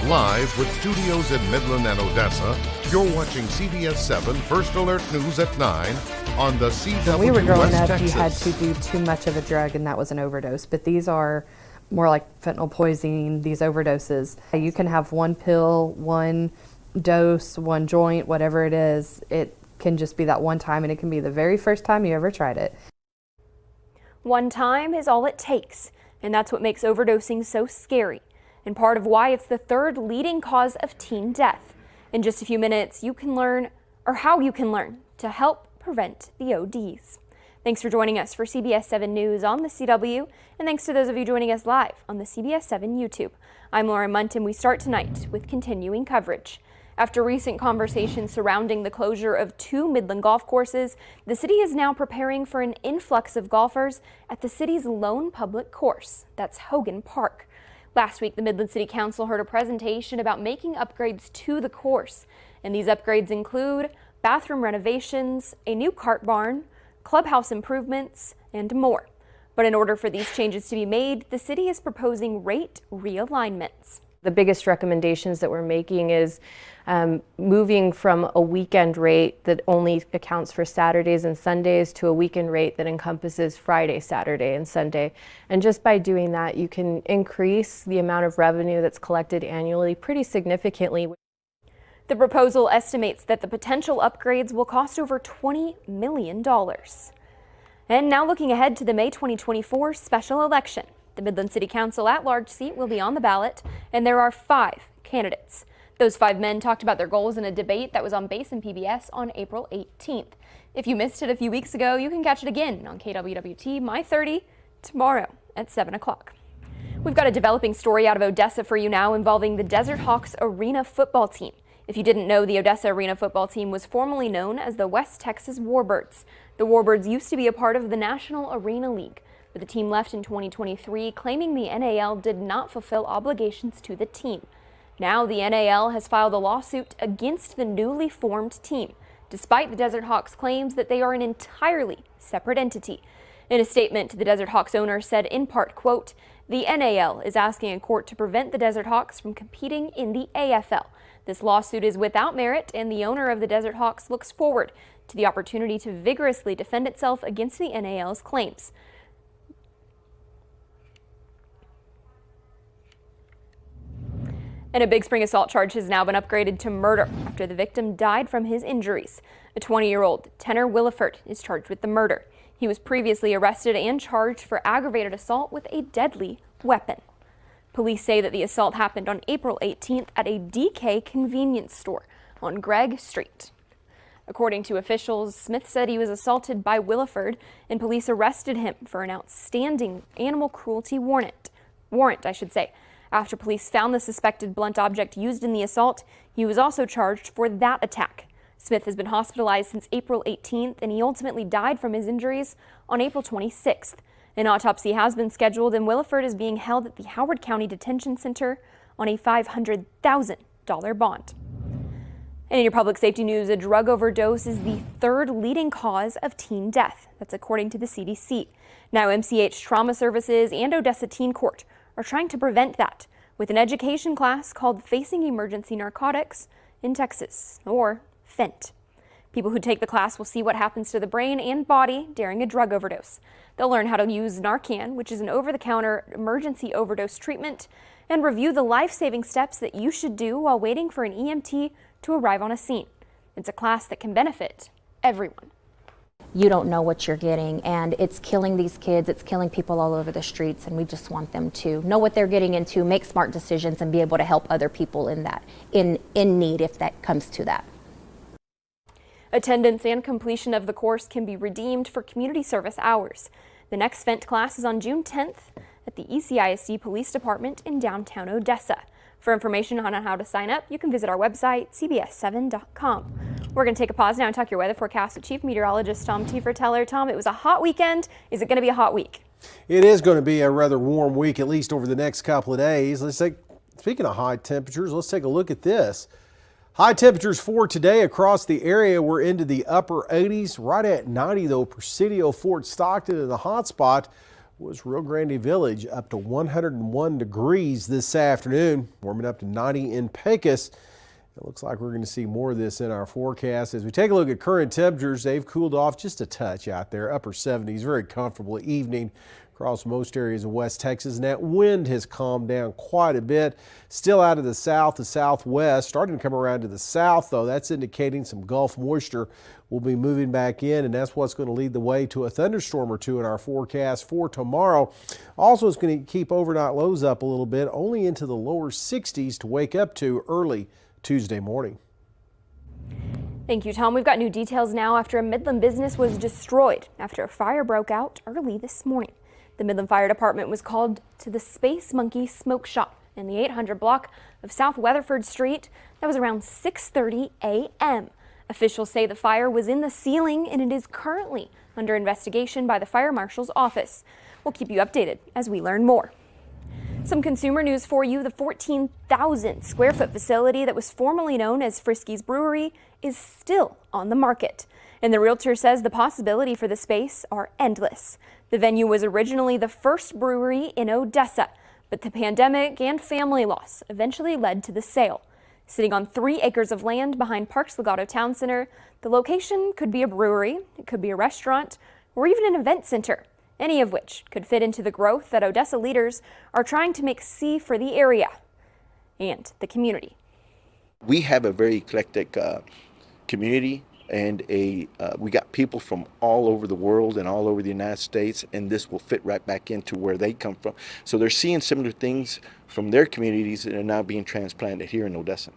Live with studios in Midland and Odessa, you're watching CBS7 First Alert News at 9 on the CW When we were growing West up, Texas. you had to do too much of a drug and that was an overdose. But these are more like fentanyl poisoning, these overdoses. You can have one pill, one dose, one joint, whatever it is. It can just be that one time, and it can be the very first time you ever tried it. One time is all it takes, and that's what makes overdosing so scary, and part of why it's the third leading cause of teen death. In just a few minutes, you can learn, or how you can learn, to help prevent the ODs. Thanks for joining us for CBS7 News on the CW, and thanks to those of you joining us live on the CBS7 YouTube. I'm Lauren Munt, and we start tonight with continuing coverage. After recent conversations surrounding the closure of 2 Midland golf courses, the city is now preparing for an influx of golfers at the city's lone public course. That's Hogan Park. Last week, the Midland City Council heard a presentation about making upgrades to the course. And these upgrades include bathroom renovations, a new cart barn, clubhouse improvements, and more. But in order for these changes to be made, the city is proposing rate realignments. The biggest recommendations that we're making is moving from a weekend rate that only accounts for Saturdays and Sundays to a weekend rate that encompasses Friday, Saturday, and Sunday. And just by doing that, you can increase the amount of revenue that's collected annually pretty significantly. The proposal estimates that the potential upgrades will cost over $20 million. And now looking ahead to the May 2024 special election. The Midland City Council at-large seat will be on the ballot, and there are 5 candidates. Those 5 men talked about their goals in a debate that was on Basin PBS on April 18th. If you missed it a few weeks ago, you can catch it again on KWWT My 30 tomorrow at 7 o'clock. We've got a developing story out of Odessa for you now involving the Desert Hawks Arena football team. If you didn't know, the Odessa Arena football team was formerly known as the West Texas Warbirds. The Warbirds used to be a part of the National Arena League, but the team left in 2023, claiming the NAL did not fulfill obligations to the team. Now the NAL has filed a lawsuit against the newly formed team, despite the Desert Hawks' claims that they are an entirely separate entity. In a statement, the Desert Hawks owner said in part, quote, "The NAL is asking a court to prevent the Desert Hawks from competing in the AFL. This lawsuit is without merit, and the owner of the Desert Hawks looks forward to the opportunity to vigorously defend itself against the NAL's claims." And a Big Spring assault charge has now been upgraded to murder after the victim died from his injuries. A 20-year-old Tanner Williford is charged with the murder. He was previously arrested and charged for aggravated assault with a deadly weapon. Police say that the assault happened on April 18th at a DK convenience store on Gregg Street. According to officials, Smith said he was assaulted by Williford, and police arrested him for an outstanding animal cruelty warrant. After police found the suspected blunt object used in the assault, he was also charged for that attack. Smith has been hospitalized since April 18th, and he ultimately died from his injuries on April 26th. An autopsy has been scheduled, and Williford is being held at the Howard County Detention Center on a $500,000 bond. And in your public safety news, a drug overdose is the 3rd leading cause of teen death. That's according to the CDC. Now, MCH Trauma Services and Odessa Teen Court are trying to prevent that with an education class called Facing Emergency Narcotics in Texas, or FENT. People who take the class will see what happens to the brain and body during a drug overdose. They'll learn how to use Narcan, which is an over-the-counter emergency overdose treatment, and review the life-saving steps that you should do while waiting for an EMT to arrive on a scene. It's a class that can benefit everyone. You don't know what you're getting, and it's killing these kids, it's killing people all over the streets, and we just want them to know what they're getting into, make smart decisions, and be able to help other people in need if that comes to that. Attendance and completion of the course can be redeemed for community service hours. The next FENT class is on June 10th at the ECISD Police Department in downtown Odessa. For information on how to sign up, you can visit our website, cbs7.com. We're going to take a pause now and talk your weather forecast with Chief Meteorologist Tom Tieferteller. Tom, it was a hot weekend. Is it going to be a hot week? It is going to be a rather warm week, at least over the next couple of days. Speaking of high temperatures, let's take a look at this. High temperatures for today across the area. We're into the upper 80s, right at 90 though. Presidio, Fort Stockton in the hot spot. was Rio Grande Village, up to 101 degrees this afternoon, warming up to 90 in Pecos. It looks like we're going to see more of this in our forecast. As we take a look at current temperatures, they've cooled off just a touch out there, upper 70s, very comfortable evening across most areas of West Texas. And that wind has calmed down quite a bit. Still out of the south to southwest, starting to come around to the south, though. That's indicating some Gulf moisture will be moving back in, and that's what's going to lead the way to a thunderstorm or two in our forecast for tomorrow. Also, it's going to keep overnight lows up a little bit, only into the lower 60s to wake up to early Tuesday morning. Thank you, Tom. We've got new details now after a Midland business was destroyed after a fire broke out early this morning. The Midland Fire Department was called to the Space Monkey Smoke Shop in the 800 block of South Weatherford Street. That was around 6:30 a.m. Officials say the fire was in the ceiling and it is currently under investigation by the fire marshal's office. We'll keep you updated as we learn more. Some consumer news for you. The 14,000 square foot facility that was formerly known as Frisky's Brewery is still on the market. And the realtor says the possibility for the space are endless. The venue was originally the first brewery in Odessa, but the pandemic and family loss eventually led to the sale. Sitting on 3 acres of land behind Parks Legato Town Center, the location could be a brewery, it could be a restaurant, or even an event center, any of which could fit into the growth that Odessa leaders are trying to see for the area and the community. We have a very eclectic community, and we got people from all over the world and all over the United States, and this will fit right back into where they come from. So they're seeing similar things from their communities that are now being transplanted here in Odessa.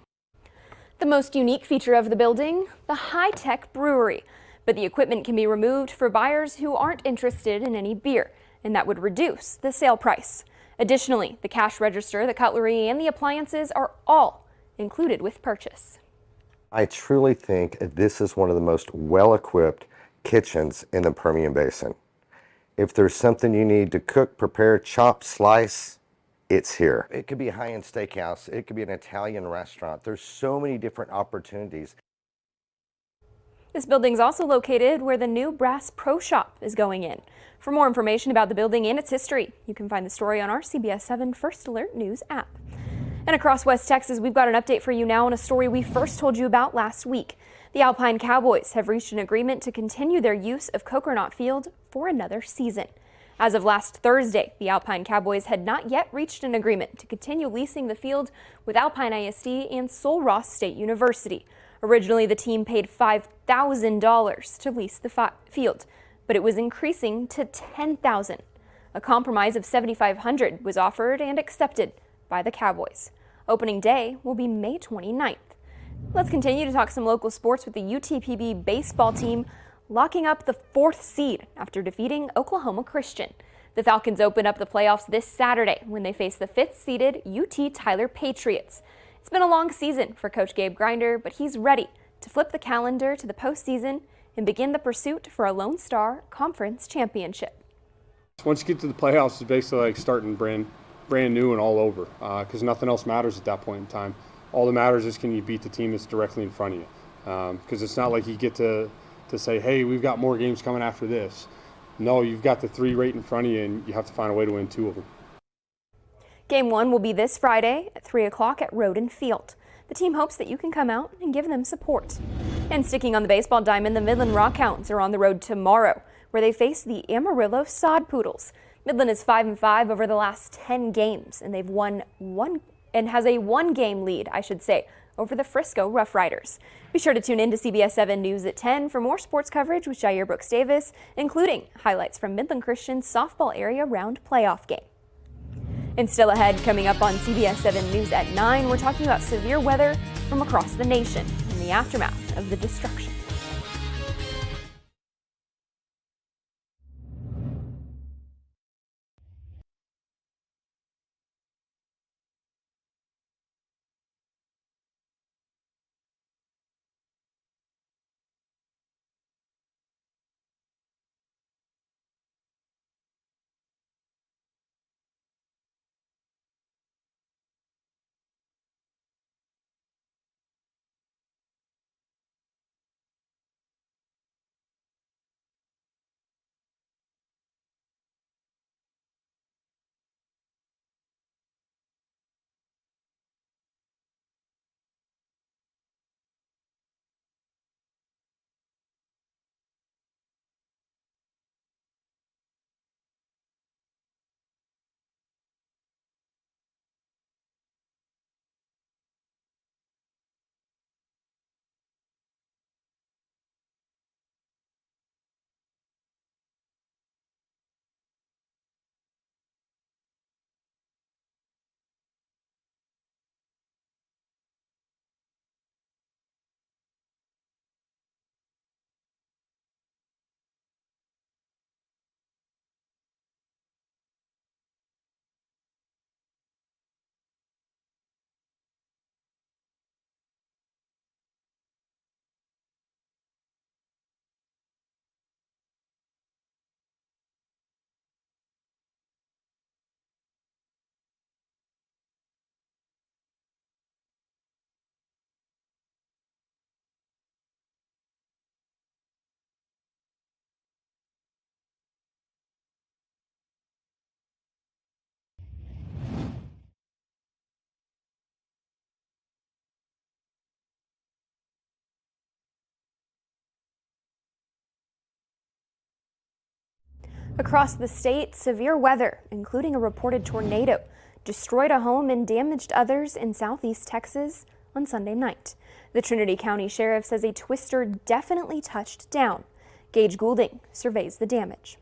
The most unique feature of the building, the high-tech brewery. But the equipment can be removed for buyers who aren't interested in any beer, and that would reduce the sale price. Additionally, the cash register, the cutlery, and the appliances are all included with purchase. I truly think this is one of the most well-equipped kitchens in the Permian Basin. If there's something you need to cook, prepare, chop, slice, it's here. It could be a high-end steakhouse. It could be an Italian restaurant. There's so many different opportunities. This building is also located where the new Brass Pro Shop is going in. For more information about the building and its history, you can find the story on our CBS7 First Alert News app. And across West Texas, we've got an update for you now on a story we first told you about last week. The Alpine Cowboys have reached an agreement to continue their use of Coconut Field for another season. As of last Thursday, the Alpine Cowboys had not yet reached an agreement to continue leasing the field with Alpine ISD and Sul Ross State University. Originally, the team paid $5,000 to lease the field, but it was increasing to $10,000. A compromise of $7,500 was offered and accepted by the Cowboys. Opening day will be May 29th. Let's continue to talk some local sports with the UTPB baseball team locking up the 4th seed after defeating Oklahoma Christian. The Falcons open up the playoffs this Saturday when they face the 5th-seeded UT Tyler Patriots. It's been a long season for Coach Gabe Grinder, but he's ready to flip the calendar to the postseason and begin the pursuit for a Lone Star Conference championship. Once you get to the playoffs, it's basically like starting brand new and all over, because nothing else matters at that point in time. All that matters is can you beat the team that's directly in front of you, because it's not like you get to say, hey, we've got more games coming after this. No, you've got the 3 right in front of you, and you have to find a way to win 2 of them. Game 1 will be this Friday at 3 o'clock at Roden Field. The team hopes that you can come out and give them support. And sticking on the baseball diamond, the Midland Rockhounds are on the road tomorrow, where they face the Amarillo Sod Poodles. Midland is 5-5 over the last 10 games, and they've won has a 1-game lead, over the Frisco Rough Riders. Be sure to tune in to CBS7 News at 10 for more sports coverage with Jair Brooks Davis, including highlights from Midland Christian's softball area round playoff game. And still ahead, coming up on CBS7 News at 9, we're talking about severe weather from across the nation in the aftermath of the destruction. Across the state, severe weather, including a reported tornado, destroyed a home and damaged others in southeast Texas on Sunday night. The Trinity County Sheriff says a twister definitely touched down. Gage Goulding surveys the damage.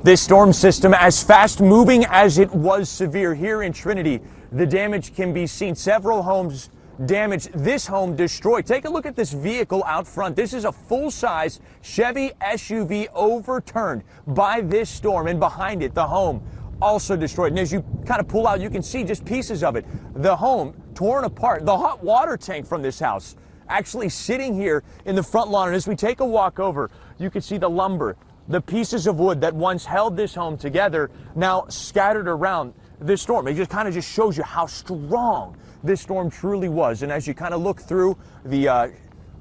This storm system, as fast moving as it was severe here in Trinity, the damage can be seen. Several homes damaged, this home destroyed. Take a look at this vehicle out front. This is a full-size Chevy SUV overturned by this storm, and behind it, the home also destroyed. And as you kind of pull out, you can see just pieces of it. The home torn apart. The hot water tank from this house actually sitting here in the front lawn. And as we take a walk over, you can see the lumber, the pieces of wood that once held this home together, now scattered around this storm. It just kind of shows you how strong this storm truly was. And as you kind of look through the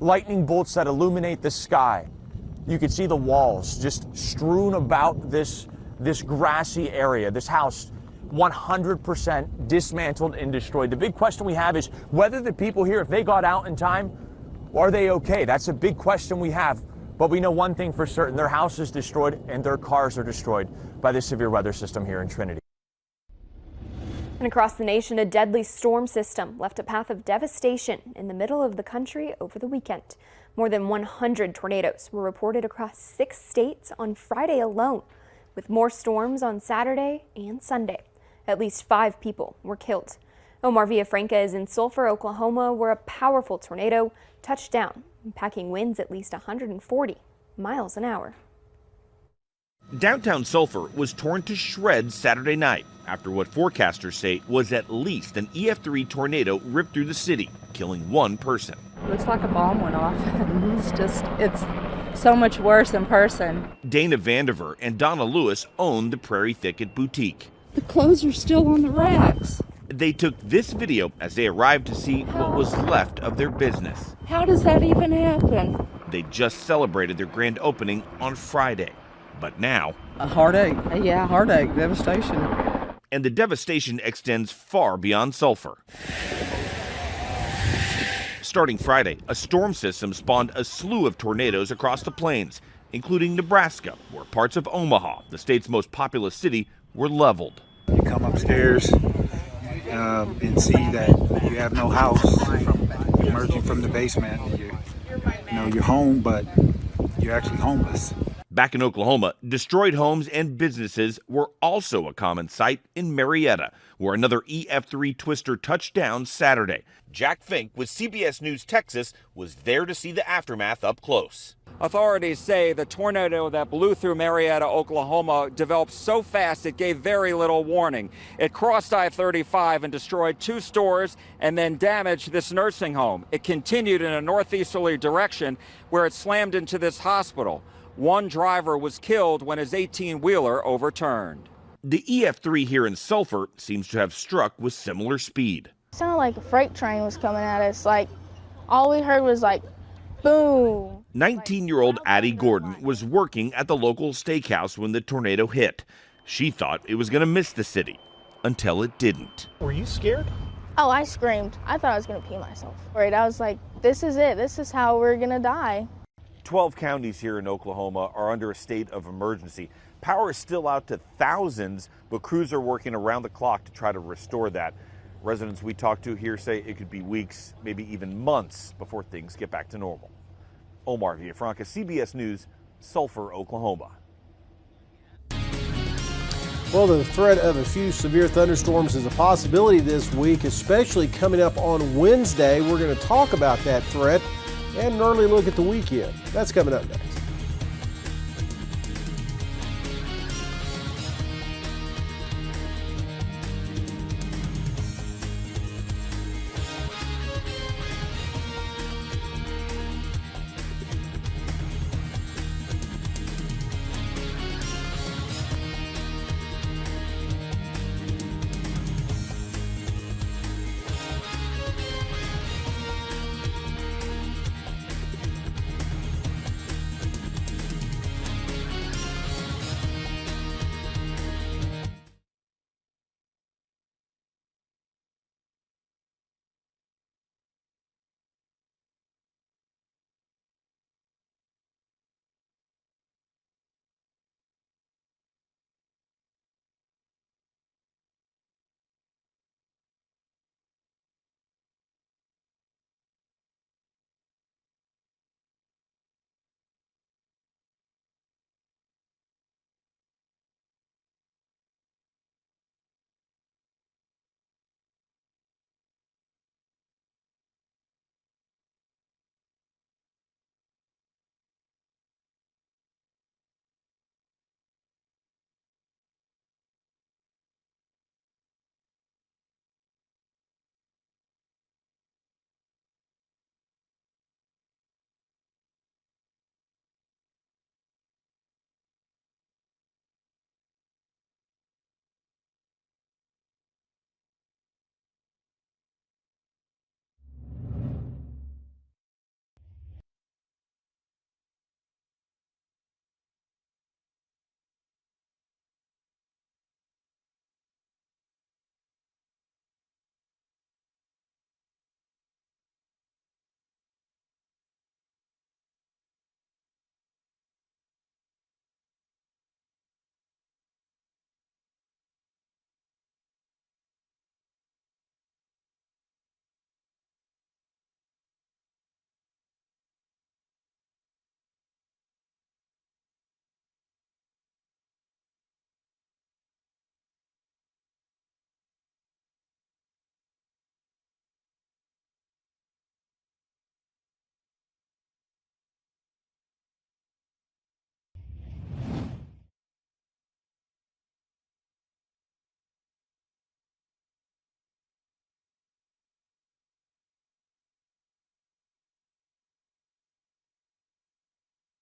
lightning bolts that illuminate the sky, you can see the walls just strewn about this grassy area. This house 100% dismantled and destroyed. The big question we have is whether the people here, if they got out in time, are they okay? That's a big question we have. But we know one thing for certain: their house is destroyed and their cars are destroyed by this severe weather system here in Trinity. And across the nation, a deadly storm system left a path of devastation in the middle of the country over the weekend. More than 100 tornadoes were reported across 6 states on Friday alone, with more storms on Saturday and Sunday. At least 5 people were killed. Omar Villafranca is in Sulphur, Oklahoma, where a powerful tornado touched down, packing winds at least 140 miles an hour. Downtown Sulphur was torn to shreds Saturday night after what forecasters say was at least an EF3 tornado ripped through the city, killing 1 person. Looks like a bomb went off. It's so much worse in person. Dana Vandiver and Donna Lewis own the Prairie Thicket Boutique. The clothes are still on the racks. They took this video as they arrived to see what was left of their business. How does that even happen? They just celebrated their grand opening on Friday. But now, a heartache. Yeah, heartache, devastation. And the devastation extends far beyond Sulphur. Starting Friday, a storm system spawned a slew of tornadoes across the plains, including Nebraska, where parts of Omaha, the state's most populous city, were leveled. You come upstairs and see that you have no house from emerging from the basement. You're home, but you're actually homeless. Back in Oklahoma, destroyed homes and businesses were also a common sight in Marietta, where another EF3 twister touched down Saturday. Jack Fink with CBS News Texas was there to see the aftermath up close. Authorities say the tornado that blew through Marietta, Oklahoma, developed so fast it gave very little warning. It crossed I-35 and destroyed 2 stores and then damaged this nursing home. It continued in a northeasterly direction where it slammed into this hospital. 1 driver was killed when his 18-wheeler overturned. The EF3 here in Sulphur seems to have struck with similar speed. It sounded like a freight train was coming at us. Like, all we heard was like, boom. 19-year-old Addie Gordon was working at the local steakhouse when the tornado hit. She thought it was going to miss the city until it didn't. Were you scared? Oh, I screamed. I thought I was going to pee myself. Right, I was like, this is it. This is how we're going to die. 12 counties here in Oklahoma are under a state of emergency. Power is still out to thousands, but crews are working around the clock to try to restore that. Residents we talked to here say it could be weeks, maybe even months before things get back to normal. Omar Villafranca, CBS News, Sulphur, Oklahoma. Well, the threat of a few severe thunderstorms is a possibility this week, especially coming up on Wednesday. We're going to talk about that threat and an early look at the weekend. That's coming up next.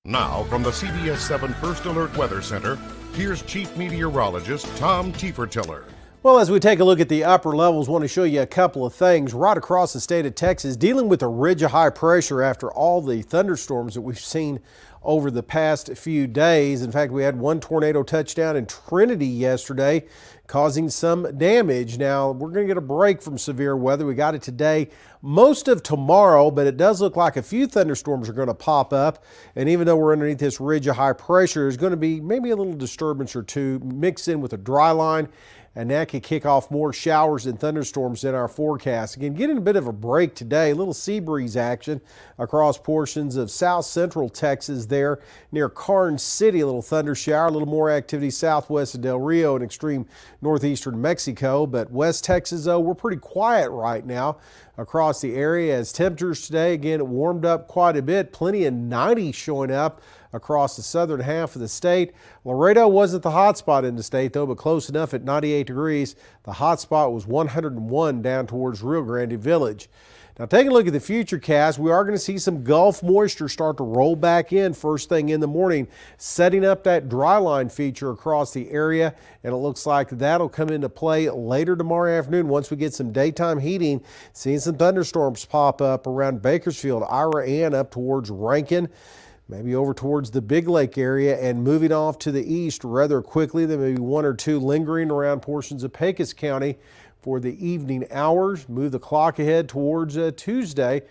Now, from the CBS7 First Alert Weather Center, here's Chief Meteorologist Tom Tiefertiller. Well, as we take a look at the upper levels, I want to show you a couple of things right across the state of Texas, dealing with a ridge of high pressure after all the thunderstorms that we've seen over the past few days. In fact, we had one tornado touchdown in Trinity yesterday, causing some damage. Now, we're going to get a break from severe weather. We got it today, most of tomorrow, but it does look like a few thunderstorms are going to pop up. And even though we're underneath this ridge of high pressure, there's going to be maybe a little disturbance or two mixed in with a dry line, and that could kick off more showers and thunderstorms in our forecast. Again, getting a bit of a break today, a little sea breeze action across portions of south central Texas there near Karnes City, a little thunder shower, a little more activity southwest of Del Rio and extreme northeastern Mexico. But West Texas, though, we're pretty quiet right now across the area as temperatures today, again, it warmed up quite a bit, plenty of 90s showing up across the southern half of the state. Laredo wasn't the hot spot in the state, though, but close enough at 98 degrees. The hot spot was 101 down towards Rio Grande Village. Now, taking a look at the future cast, we are going to see some Gulf moisture start to roll back in first thing in the morning, setting up that dry line feature across the area, and it looks like that'll come into play later tomorrow afternoon once we get some daytime heating. Seeing some thunderstorms pop up around Bakersfield, Ira, and up towards Rankin, maybe over towards the Big Lake area, and moving off to the east rather quickly. There may be one or two lingering around portions of Pecos County for the evening hours. Move the clock ahead towards Wednesday.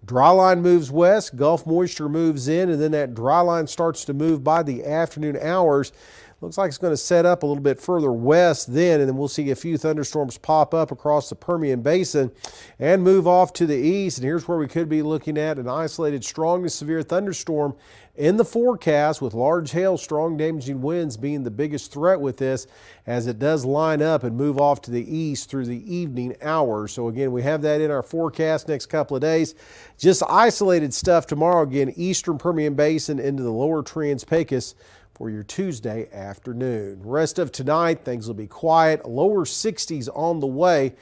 Dry line moves west, Gulf moisture moves in, and then that dry line starts to move by the afternoon hours. Looks like it's going to set up a little bit further west then, and then we'll see a few thunderstorms pop up across the Permian Basin and move off to the east. And here's where we could be looking at an isolated strong to severe thunderstorm in the forecast, with large hail, strong damaging winds being the biggest threat with this, as it does line up and move off to the east through the evening hours. So again, we have that in our forecast next couple of days. Just isolated stuff tomorrow, again, eastern Permian Basin into the lower Trans-Pecos for your Tuesday afternoon. Rest of tonight, things will be quiet. Lower 60s on the way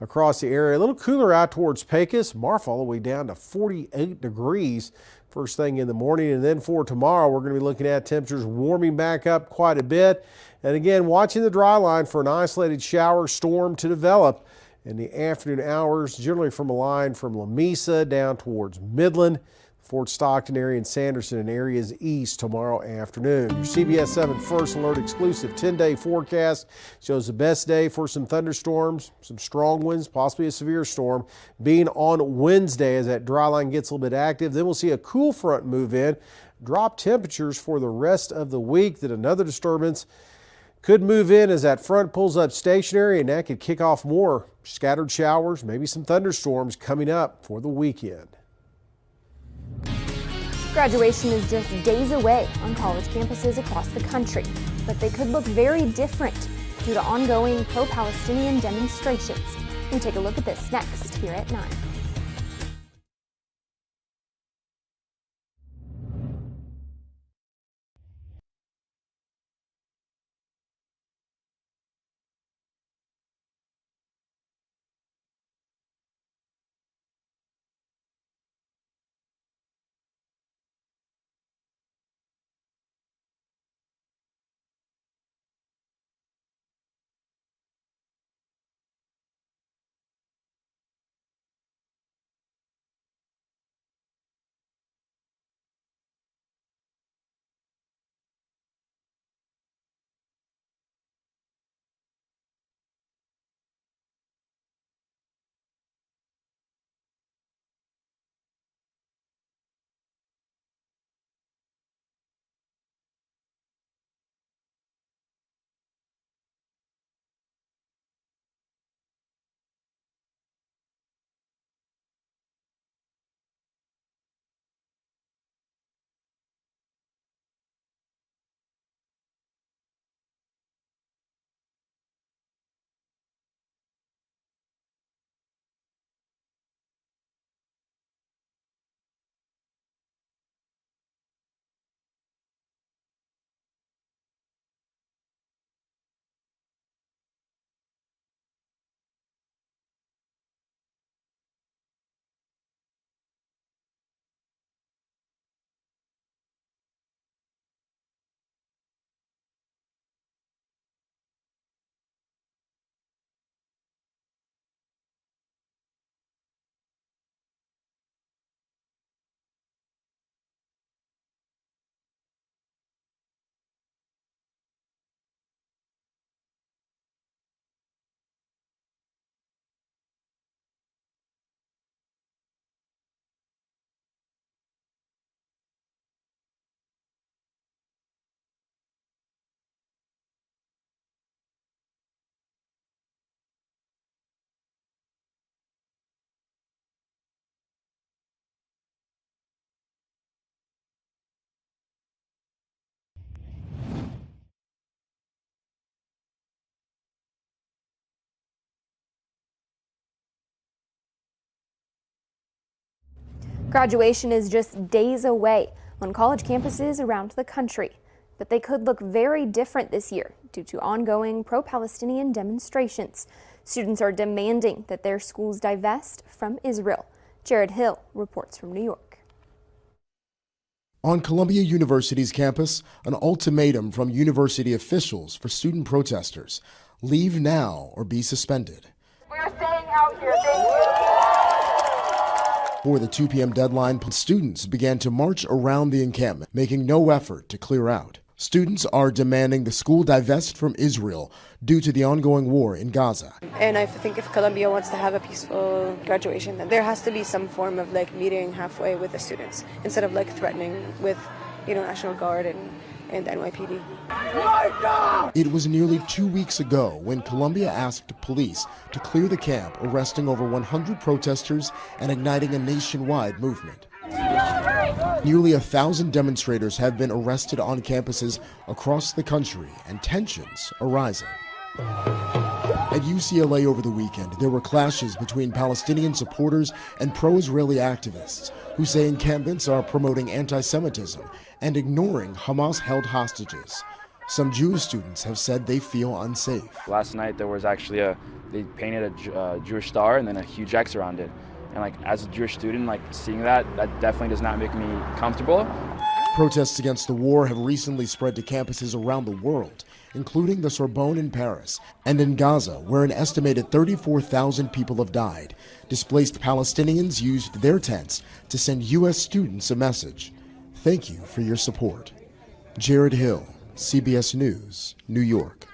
across the area. A little cooler out towards Pecos. Marfa all the way down to 48 degrees first thing in the morning. And then for tomorrow, we're going to be looking at temperatures warming back up quite a bit. And again, watching the dry line for an isolated shower storm to develop in the afternoon hours, generally from a line from Lamesa down towards Midland, Fort Stockton area, and Sanderson and areas east tomorrow afternoon. Your CBS 7 First Alert exclusive 10-day forecast shows the best day for some thunderstorms, some strong winds, possibly a severe storm, being on Wednesday as that dry line gets a little bit active. Then we'll see a cool front move in, drop temperatures for the rest of the week. Then another disturbance could move in as that front pulls up stationary, and that could kick off more scattered showers, maybe some thunderstorms coming up for the weekend. Graduation is just days away on college campuses across the country, but they could look very different due to ongoing pro-Palestinian demonstrations. We take a look at this next here at 9. Graduation is just days away on college campuses around the country, but they could look very different this year due to ongoing pro-Palestinian demonstrations. Students are demanding that their schools divest from Israel. Jared Hill reports from New York. On Columbia University's campus, an ultimatum from university officials for student protesters: leave now or be suspended. We're staying out here. Thank you. Before the 2 p.m. deadline, students began to march around the encampment, making no effort to clear out. Students are demanding the school divest from Israel due to the ongoing war in Gaza. And I think if Columbia wants to have a peaceful graduation, then there has to be some form of meeting halfway with the students instead of threatening with, National Guard and NYPD. It was nearly 2 weeks ago when Columbia asked police to clear the camp, arresting over 100 protesters and igniting a nationwide movement. Nearly 1,000 demonstrators have been arrested on campuses across the country, and tensions are rising. At UCLA over the weekend, there were clashes between Palestinian supporters and pro-Israeli activists who say encampments are promoting anti-Semitism and ignoring Hamas-held hostages. Some Jewish students have said they feel unsafe. Last night there was actually they painted a Jewish star and then a huge X around it. And as a Jewish student, seeing that definitely does not make me comfortable. Protests against the war have recently spread to campuses around the world, including the Sorbonne in Paris and in Gaza, where an estimated 34,000 people have died. Displaced Palestinians used their tents to send U.S. students a message: thank you for your support. Jared Hill, CBS News, New York.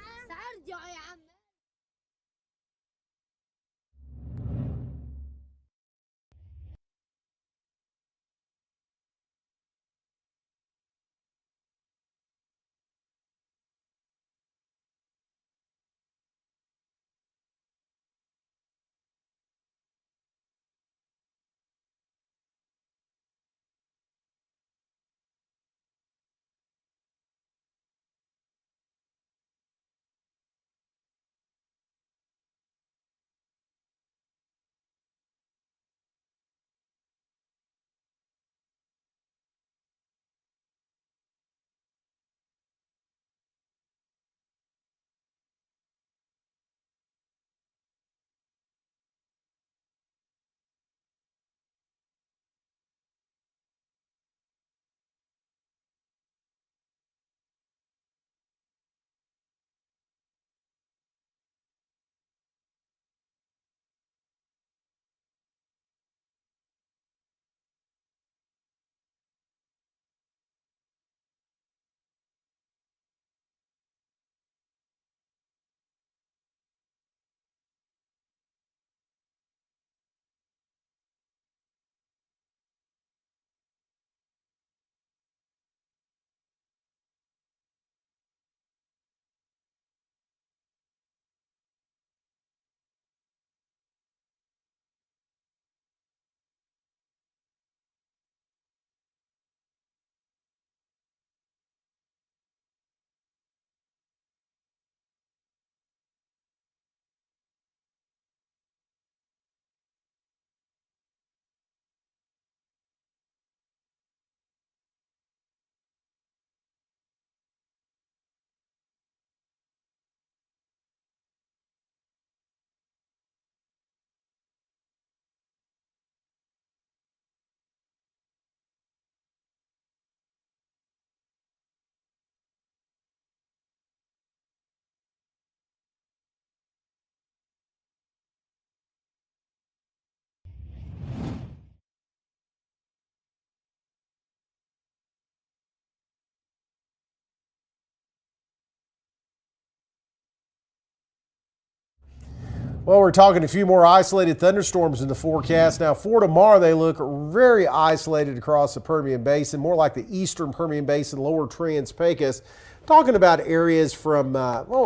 Well, we're talking a few more isolated thunderstorms in the forecast. Now, for tomorrow, they look very isolated across the Permian Basin, more like the eastern Permian Basin, lower Trans-Pecos. Talking about areas from,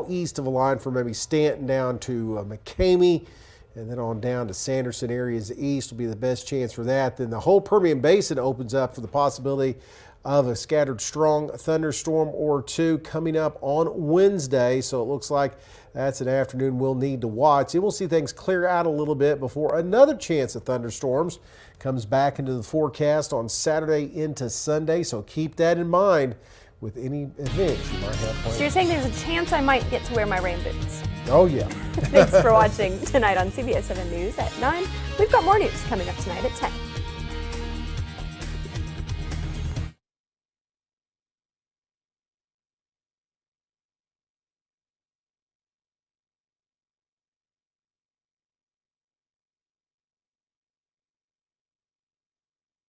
east of the line from maybe Stanton down to McCamey, and then on down to Sanderson areas east will be the best chance for that. Then the whole Permian Basin opens up for the possibility of a scattered strong thunderstorm or two coming up on Wednesday. So it looks like that's an afternoon we'll need to watch. And we'll see things clear out a little bit before another chance of thunderstorms comes back into the forecast on Saturday into Sunday. So keep that in mind with any events you might have planned. So you're saying there's a chance I might get to wear my rain boots? Oh, yeah. Thanks for watching tonight on CBS7 News at 9. We've got more news coming up tonight at 10.